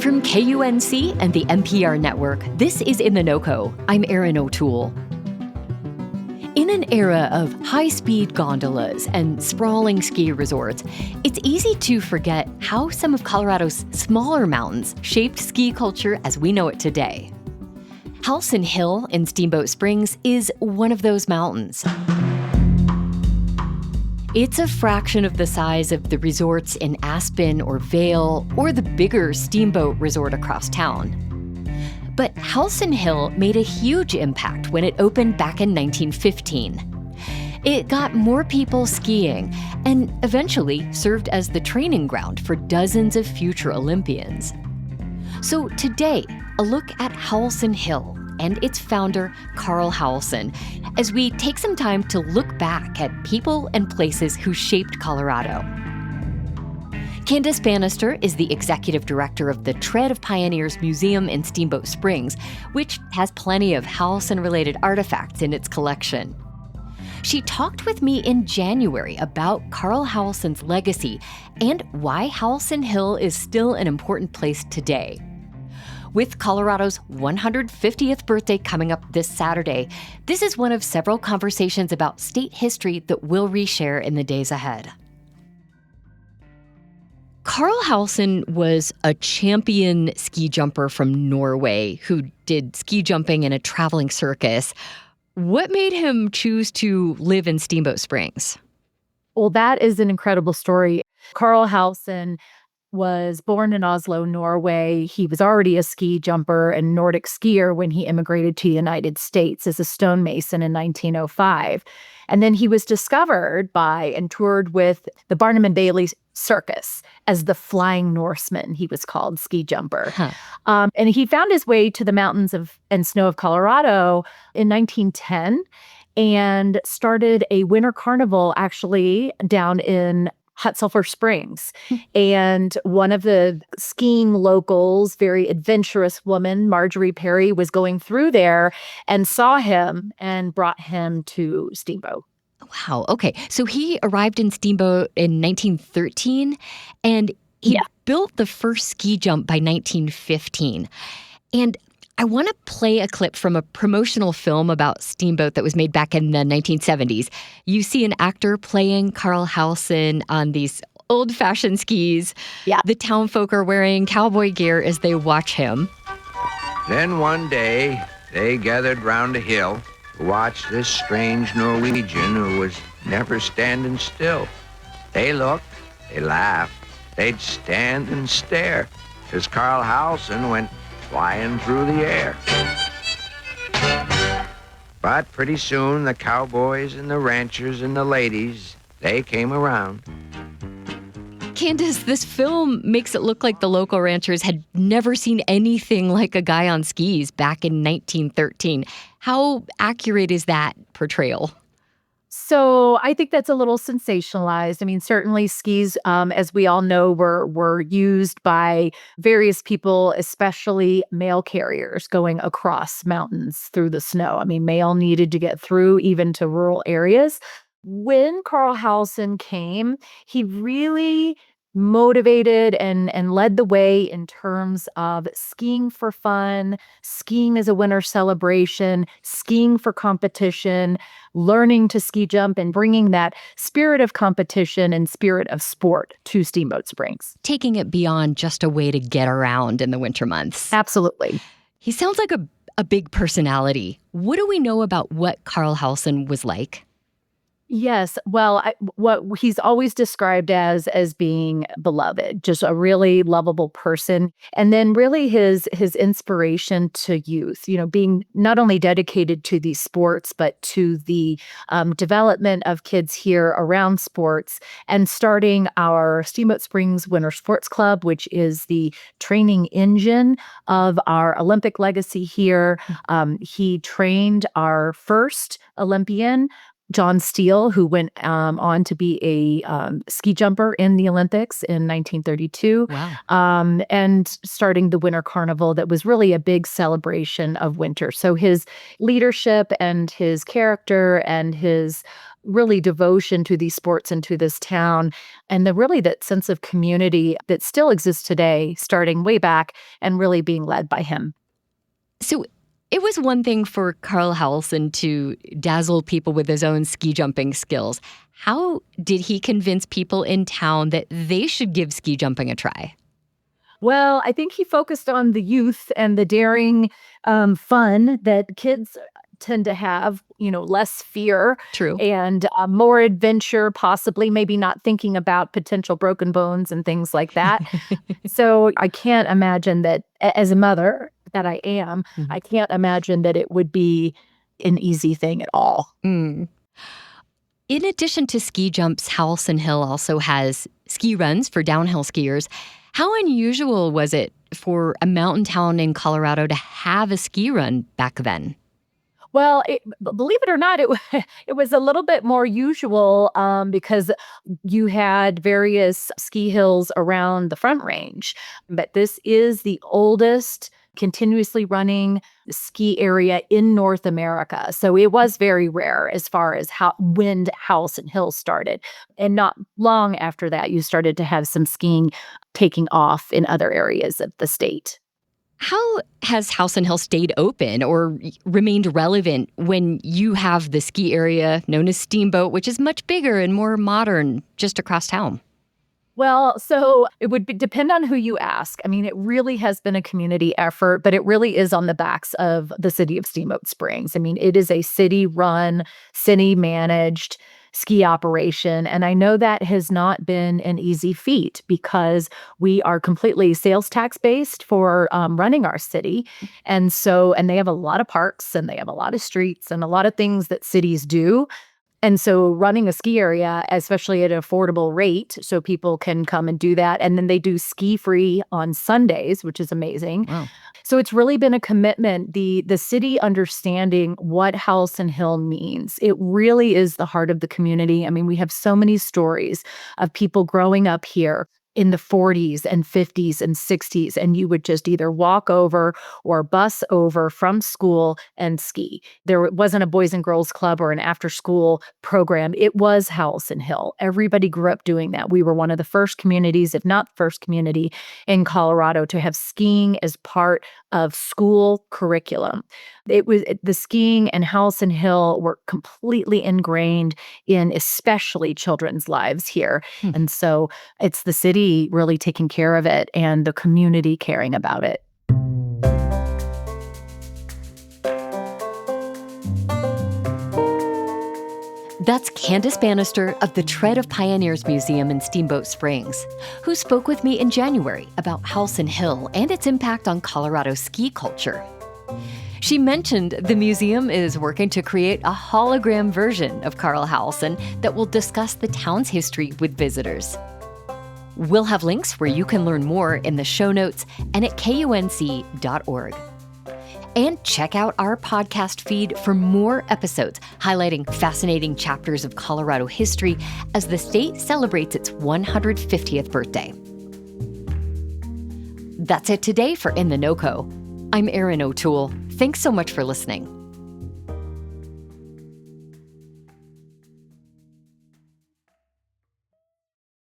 From KUNC and the NPR network, this is In The NoCo. I'm Erin O'Toole. In an era of high-speed gondolas and sprawling ski resorts, it's easy to forget how some of Colorado's smaller mountains shaped ski culture as we know it today. Howelsen Hill in Steamboat Springs is one of those mountains. It's a fraction of the size of the resorts in Aspen or Vail or the bigger Steamboat resort across town. But Howelsen Hill made a huge impact when it opened back in 1915. It got more people skiing and eventually served as the training ground for dozens of future Olympians. So today, a look at Howelsen Hill and its founder, Carl Howelsen, as we take some time to look back at people and places who shaped Colorado. Candace Bannister is the executive director of the Tread of Pioneers Museum in Steamboat Springs, which has plenty of Howelsen-related artifacts in its collection. She talked with me in January about Carl Howelsen's legacy and why Howelsen Hill is still an important place today. With Colorado's 150th birthday coming up this Saturday, this is one of several conversations about state history that we'll reshare in the days ahead. Carl Howelsen was a champion ski jumper from Norway who did ski jumping in a traveling circus. What made him choose to live in Steamboat Springs? Well, that is an incredible story. Carl Howelsen was born in Oslo, Norway. He was already a ski jumper and Nordic skier when he immigrated to the United States as a stonemason in 1905. And then he was discovered by and toured with the Barnum and Bailey Circus as the Flying Norseman, he was called, ski jumper. And he found his way to the mountains and snow of Colorado in 1910 and started a winter carnival actually down in Hot Sulphur Springs. And one of the skiing locals, very adventurous woman, Marjorie Perry, was going through there and saw him and brought him to Steamboat. Wow. Okay. So he arrived in Steamboat in 1913 and he built the first ski jump by 1915. And I want to play a clip from a promotional film about Steamboat that was made back in the 1970s. You see an actor playing Carl Howelsen on these old-fashioned skis. Yeah. The townfolk are wearing cowboy gear as they watch him. Then one day, they gathered round a hill to watch this strange Norwegian who was never standing still. They looked, they laughed, they'd stand and stare as Carl Howelsen went flying through the air. But pretty soon, the cowboys and the ranchers and the ladies, they came around. Candace, this film makes it look like the local ranchers had never seen anything like a guy on skis back in 1913. How accurate is that portrayal? So I think that's a little sensationalized. I mean, certainly skis, as we all know, were used by various people, especially mail carriers going across mountains through the snow. I mean, mail needed to get through even to rural areas. When Carl Howelsen came, he really motivated and led the way in terms of skiing for fun, skiing as a winter celebration, skiing for competition, learning to ski jump and bringing that spirit of competition and spirit of sport to Steamboat Springs. Taking it beyond just a way to get around in the winter months. Absolutely. He sounds like a big personality. What do we know about what Carl Howelsen was like? Yes. Well, what he's always described as being beloved, just a really lovable person. And then really his inspiration to youth, being not only dedicated to these sports, but to the development of kids here around sports and starting our Steamboat Springs Winter Sports Club, which is the training engine of our Olympic legacy here. He trained our first Olympian, John Steele, who went on to be a ski jumper in the Olympics in 1932. Wow. And starting the Winter Carnival that was really a big celebration of winter. So his leadership and his character and his really devotion to these sports and to this town, and that sense of community that still exists today, starting way back and really being led by him. So it was one thing for Carl Howelsen to dazzle people with his own ski jumping skills. How did he convince people in town that they should give ski jumping a try? Well, I think he focused on the youth and the daring fun that kids tend to have, less fear. True. And more adventure, possibly, maybe not thinking about potential broken bones and things like that. So I can't imagine that, as a mother that I am, I can't imagine that it would be an easy thing at all. Mm. In addition to ski jumps, Howelsen Hill also has ski runs for downhill skiers. How unusual was it for a mountain town in Colorado to have a ski run back then? Well, believe it or not, it was a little bit more usual because you had various ski hills around the Front Range. But this is the oldest continuously running ski area in North America. So it was very rare as far as when Howelsen Hill started. And not long after that, you started to have some skiing taking off in other areas of the state. How has Howelsen Hill stayed open or remained relevant when you have the ski area known as Steamboat, which is much bigger and more modern just across town? Well, so it would depend on who you ask. I mean, it really has been a community effort, but it really is on the backs of the city of Steamboat Springs. I mean, it is a city-run, city-managed ski operation. And I know that has not been an easy feat because we are completely sales tax based for running our city. And they have a lot of parks and they have a lot of streets and a lot of things that cities do. And so running a ski area, especially at an affordable rate, so people can come and do that. And then they do ski free on Sundays, which is amazing. Wow. So it's really been a commitment. The city understanding what Howelsen Hill means. It really is the heart of the community. I mean, we have so many stories of people growing up here in the 40s and 50s and 60s, and you would just either walk over or bus over from school and ski. There wasn't a Boys and Girls Club or an after-school program. It was Howelsen Hill. Everybody grew up doing that. We were one of the first communities, if not first community, in Colorado to have skiing as part of school curriculum. The skiing and Howelsen Hill were completely ingrained in especially children's lives here. And so it's the city really taking care of it and the community caring about it. That's Candace Bannister of the Tread of Pioneers Museum in Steamboat Springs, who spoke with me in January about Howelsen Hill and its impact on Colorado ski culture. She mentioned the museum is working to create a hologram version of Carl Howelsen that will discuss the town's history with visitors. We'll have links where you can learn more in the show notes and at KUNC.org. And check out our podcast feed for more episodes highlighting fascinating chapters of Colorado history as the state celebrates its 150th birthday. That's it today for In The NoCo. I'm Erin O'Toole. Thanks so much for listening.